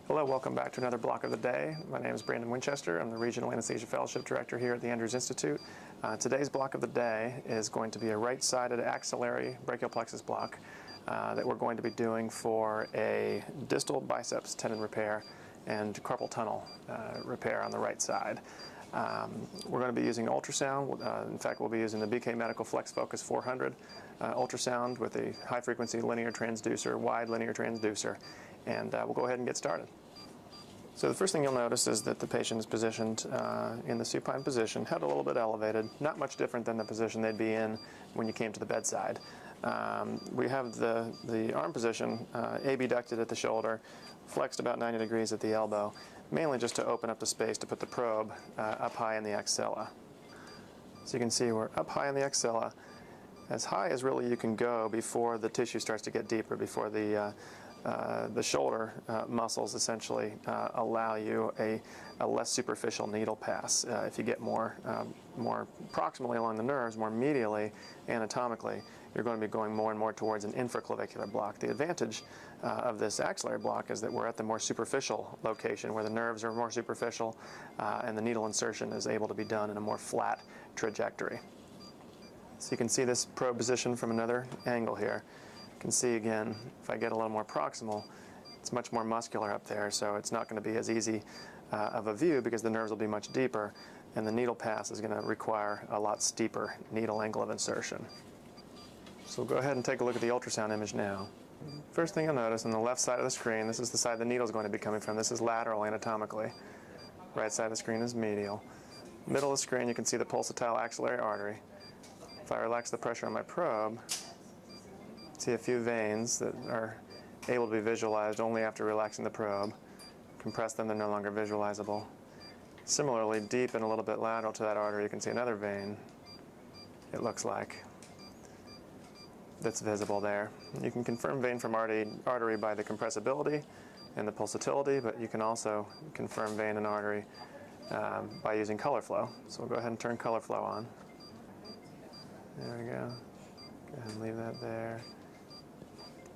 Hello, welcome back to another block of the day. My name is Brandon Winchester. I'm the Regional Anesthesia Fellowship Director here at the Andrews Institute. Today's block of the day is going to be a right-sided axillary brachial plexus block that we're going to be doing for a distal biceps tendon repair and carpal tunnel repair on the right side. We're going to be using ultrasound. In fact, we'll be using the BK Medical Flex Focus 400 ultrasound with a high-frequency linear transducer, wide linear transducer, and we'll go ahead and get started. So the first thing you'll notice is that the patient is positioned in the supine position, head a little bit elevated, not much different than the position they'd be in when you came to the bedside. We have the arm position abducted at the shoulder, flexed about 90 degrees at the elbow, mainly just to open up the space to put the probe up high in the axilla. So you can see we're up high in the axilla, as high as really you can go before the tissue starts to get deeper, before the shoulder muscles essentially allow you a less superficial needle pass. If you get more proximally along the nerves, more medially, anatomically, you're going to be going more and more towards an infraclavicular block. The advantage of this axillary block is that we're at the more superficial location where the nerves are more superficial and the needle insertion is able to be done in a more flat trajectory. So you can see this probe position from another angle here. You can see again, if I get a little more proximal, it's much more muscular up there, so it's not going to be as easy of a view because the nerves will be much deeper and the needle pass is going to require a lot steeper needle angle of insertion. So we'll go ahead and take a look at the ultrasound image now. First thing you'll notice on the left side of the screen, this is the side the needle is going to be coming from. This is lateral anatomically. Right side of the screen is medial. Middle of the screen you can see the pulsatile axillary artery. If I relax the pressure on my probe, see a few veins that are able to be visualized only after relaxing the probe. Compress them, they're no longer visualizable. Similarly, deep and a little bit lateral to that artery, you can see another vein, it looks like, that's visible there. You can confirm vein from artery by the compressibility and the pulsatility, but you can also confirm vein and artery by using color flow. So we'll go ahead and turn color flow on. There we go. Go ahead and leave that there.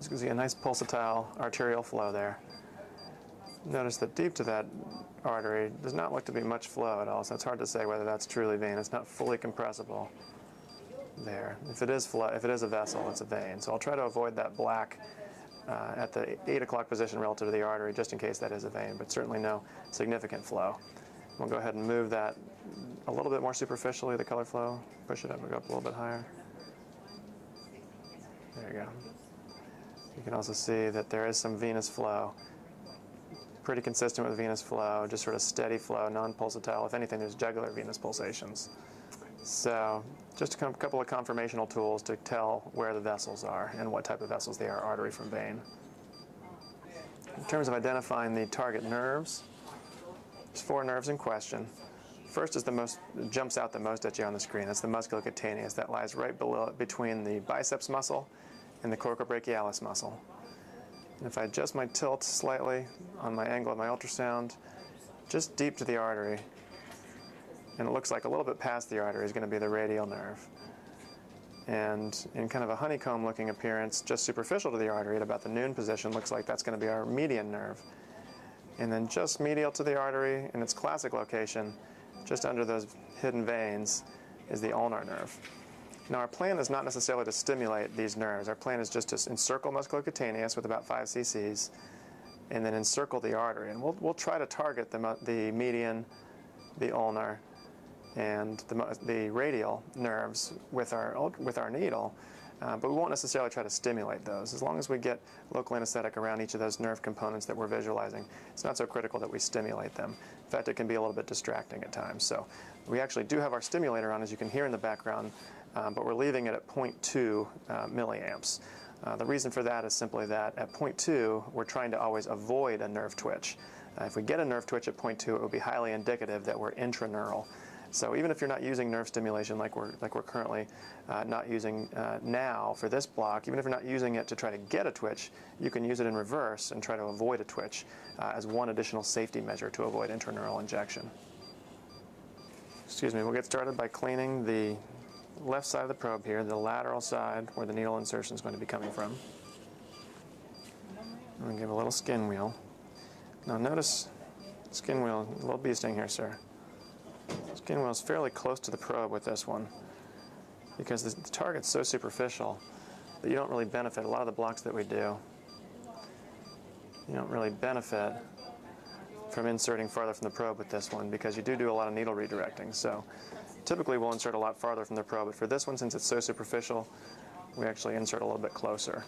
You can see a nice pulsatile arterial flow there. Notice that deep to that artery does not look to be much flow at all, so it's hard to say whether that's truly vein. It's not fully compressible there. If it is a vessel, it's a vein. So I'll try to avoid that black at the 8 o'clock position relative to the artery, just in case that is a vein, but certainly no significant flow. We'll go ahead and move that a little bit more superficially, the color flow. Push it up and go up a little bit higher. There you go. You can also see that there is some venous flow. Pretty consistent with venous flow, just sort of steady flow, non-pulsatile. If anything, there's jugular venous pulsations. So just a couple of conformational tools to tell where the vessels are and what type of vessels they are, artery from vein. In terms of identifying the target nerves, there's 4 nerves in question. First is the most, jumps out the most at you on the screen. That's the musculocutaneous. That lies right below, between the biceps muscle and the coracobrachialis muscle. And if I adjust my tilt slightly on my angle of my ultrasound, just deep to the artery, and it looks like a little bit past the artery is going to be the radial nerve. And in kind of a honeycomb looking appearance, just superficial to the artery at about the noon position, looks like that's going to be our median nerve. And then just medial to the artery in its classic location, just under those hidden veins, is the ulnar nerve. Now our plan is not necessarily to stimulate these nerves. Our plan is just to encircle musculocutaneous with about 5 cc's and then encircle the artery. And we'll try to target the median, the ulnar, and the radial nerves with our needle, but we won't necessarily try to stimulate those. As long as we get local anesthetic around each of those nerve components that we're visualizing, it's not so critical that we stimulate them. In fact, it can be a little bit distracting at times. So we actually do have our stimulator on, as you can hear in the background, but we're leaving it at 0.2 milliamps. The reason for that is simply that at 0.2, we're trying to always avoid a nerve twitch. If we get a nerve twitch at 0.2, it would be highly indicative that we're intraneural. So even if you're not using nerve stimulation like we're currently not using now for this block, even if you're not using it to try to get a twitch, you can use it in reverse and try to avoid a twitch as one additional safety measure to avoid intraneural injection. Excuse me, we'll get started by cleaning the left side of the probe here, the lateral side where the needle insertion is going to be coming from. I'm going to give a little skin wheel. Now notice skin wheel, a little bee sting here, sir. Skin wheel is fairly close to the probe with this one because the target's so superficial that you don't really benefit. A lot of the blocks that we do, you don't really benefit from inserting farther from the probe with this one because you do a lot of needle redirecting. So typically we'll insert a lot farther from the probe, but for this one, since it's so superficial, we actually insert a little bit closer.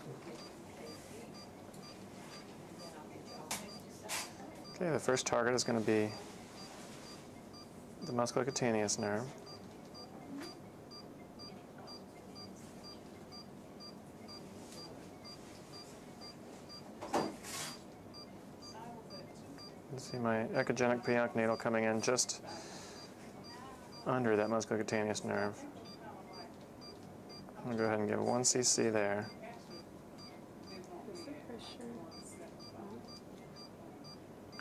Okay, the first target is going to be the musculocutaneous nerve. You can see my echogenic pionic needle coming in just under that musculocutaneous nerve. I'm going to go ahead and give 1 cc there.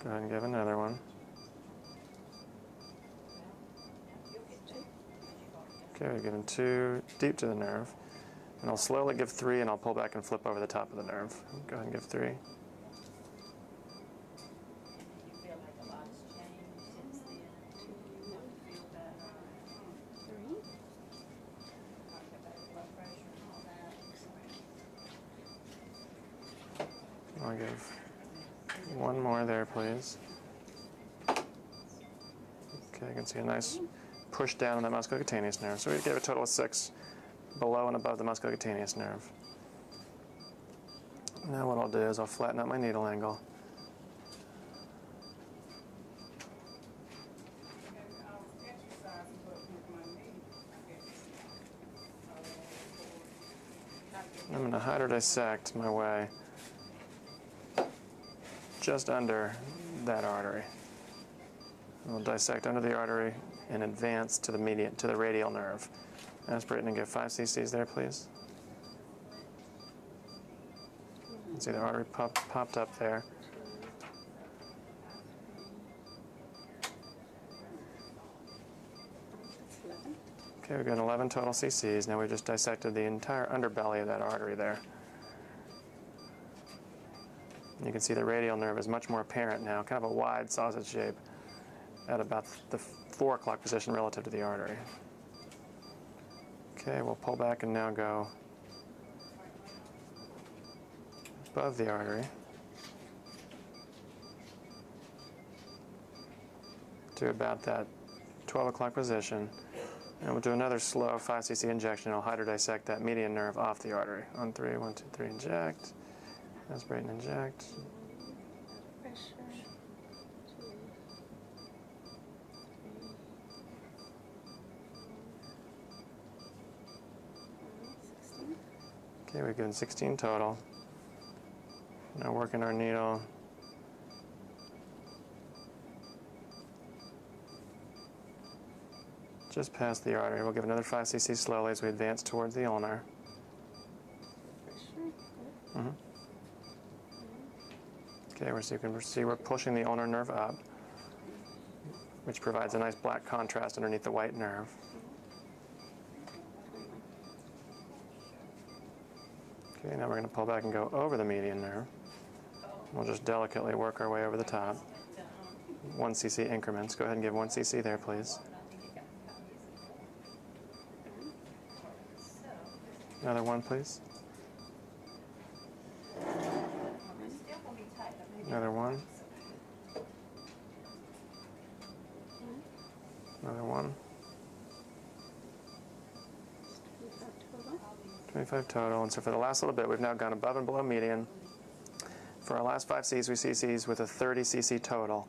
Go ahead and give another one. Okay, we're giving 2 deep to the nerve. And I'll slowly give 3 and I'll pull back and flip over the top of the nerve. Go ahead and give 3. I'll give 1 more there, please. Okay, you can see a nice push down on that musculocutaneous nerve. So we gave a total of 6 below and above the musculocutaneous nerve. Now what I'll do is I'll flatten out my needle angle. I'm going to hydrodissect my way just under that artery. We'll dissect under the artery and advance to the median, to the radial nerve. Aspirate and give 5 cc's there, please. You can see the artery popped up there. Okay, we've got 11 total cc's. Now we've just dissected the entire underbelly of that artery there. You can see the radial nerve is much more apparent now, kind of a wide sausage shape at about the 4 o'clock position relative to the artery. Okay, we'll pull back and now go above the artery to about that 12 o'clock position. And we'll do another slow 5 cc injection. I'll hydrodissect that median nerve off the artery. On 3, 1, 2, 3, inject. Aspirate and inject. Okay, we've given 16 total. Now working our needle. Just past the artery. We'll give another 5 cc slowly as we advance towards the ulnar. Okay, so you can see we're pushing the ulnar nerve up, which provides a nice black contrast underneath the white nerve. Okay, now we're going to pull back and go over the median nerve. We'll just delicately work our way over the top. 1 cc increments. Go ahead and give 1 cc there, please. Another 1, please. Another 1. Another 1. 25 total. And so for the last little bit, we've now gone above and below median. For our last 5 cc's with a 30 cc total.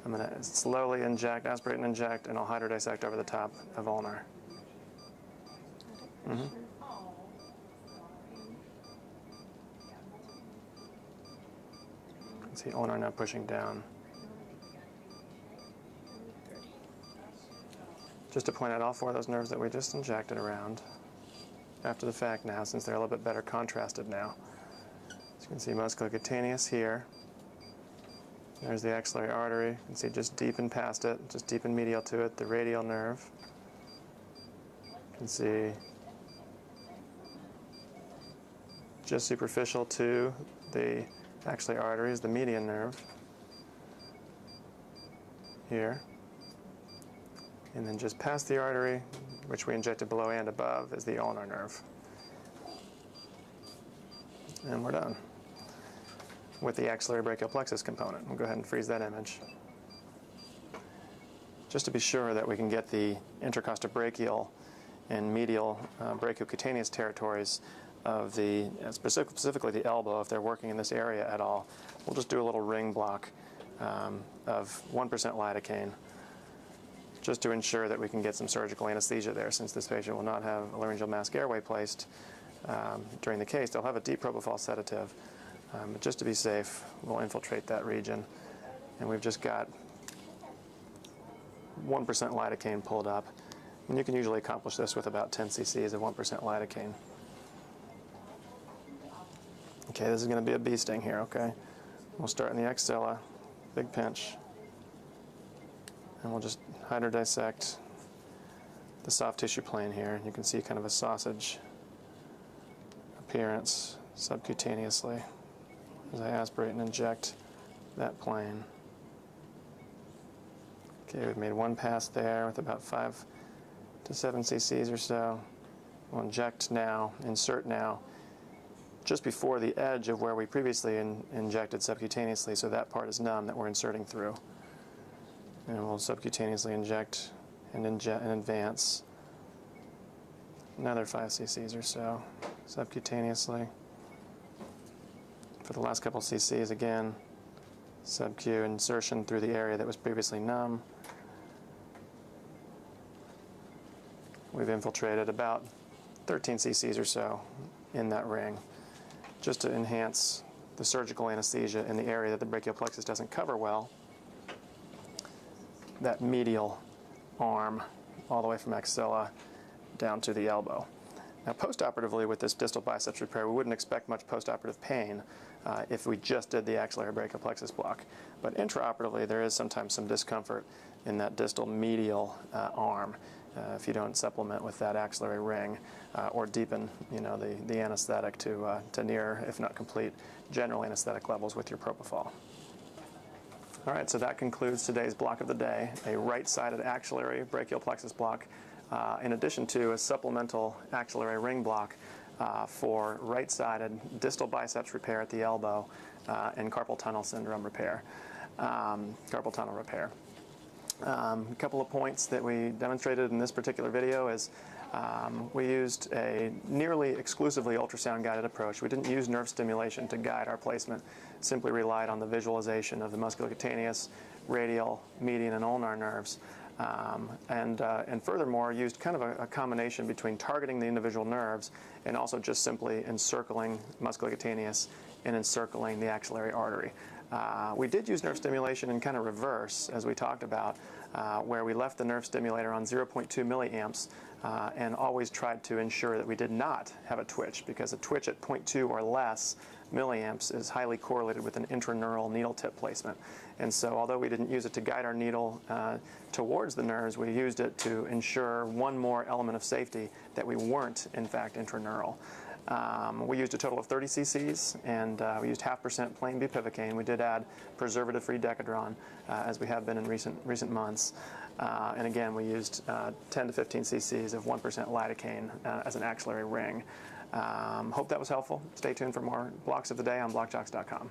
I'm going to slowly inject, aspirate and inject, and I'll hydrodissect over the top of ulnar. See ulnar now pushing down. Just to point out all 4 of those nerves that we just injected around after the fact now, since they're a little bit better contrasted now. So you can see musculocutaneous here. There's the axillary artery. You can see just deepen past it, just deepen medial to it, the radial nerve. You can see just superficial to the axillary artery is the median nerve. here, and then just past the artery, which we injected below and above, is the ulnar nerve. And we're done with the axillary brachial plexus component. We'll go ahead and freeze that image. Just to be sure that we can get the intercostobrachial and medial brachiocutaneous territories of the, specifically the elbow, if they're working in this area at all, we'll just do a little ring block of 1% lidocaine, just to ensure that we can get some surgical anesthesia there, since this patient will not have a laryngeal mask airway placed during the case. They'll have a deep propofol sedative, but just to be safe, we'll infiltrate that region. And we've just got 1% lidocaine pulled up, and you can usually accomplish this with about 10 cc's of 1% lidocaine. Okay, this is going to be a bee sting here, okay? We'll start in the axilla, big pinch, and we'll just hydrodissect the soft tissue plane here. You can see kind of a sausage appearance subcutaneously as I aspirate and inject that plane. Okay, we've made one pass there with about 5 to 7 cc's or so. We'll inject now, insert now, just before the edge of where we previously injected subcutaneously, so that part is numb that we're inserting through. And we'll subcutaneously inject and advance another 5 cc's or so subcutaneously. For the last couple cc's, again, sub-Q insertion through the area that was previously numb. We've infiltrated about 13 cc's or so in that ring, just to enhance the surgical anesthesia in the area that the brachial plexus doesn't cover well, that medial arm all the way from axilla down to the elbow. Now, postoperatively with this distal biceps repair, we wouldn't expect much postoperative pain if we just did the axillary brachial plexus block. But intraoperatively, there is sometimes some discomfort in that distal medial arm if you don't supplement with that axillary ring or deepen, the anesthetic to near, if not complete, general anesthetic levels with your propofol. All right, so that concludes today's block of the day, a right-sided axillary brachial plexus block, in addition to a supplemental axillary ring block for right-sided distal biceps repair at the elbow and carpal tunnel syndrome repair, carpal tunnel repair. A couple of points that we demonstrated in this particular video is we used a nearly exclusively ultrasound-guided approach. We didn't use nerve stimulation to guide our placement, simply relied on the visualization of the musculocutaneous, radial, median, and ulnar nerves. And furthermore, used kind of a combination between targeting the individual nerves and also just simply encircling musculocutaneous and encircling the axillary artery. We did use nerve stimulation in kind of reverse, as we talked about, where we left the nerve stimulator on 0.2 milliamps and always tried to ensure that we did not have a twitch, because a twitch at 0.2 or less milliamps is highly correlated with an intraneural needle tip placement. And so although we didn't use it to guide our needle towards the nerves, we used it to ensure one more element of safety, that we weren't, in fact, intraneural. We used a total of 30 cc's, and we used 0.5% plain bupivacaine. We did add preservative-free Decadron, as we have been in recent months. And again, we used 10 to 15 cc's of 1% lidocaine as an axillary ring. Hope that was helpful. Stay tuned for more blocks of the day on blockjocks.com.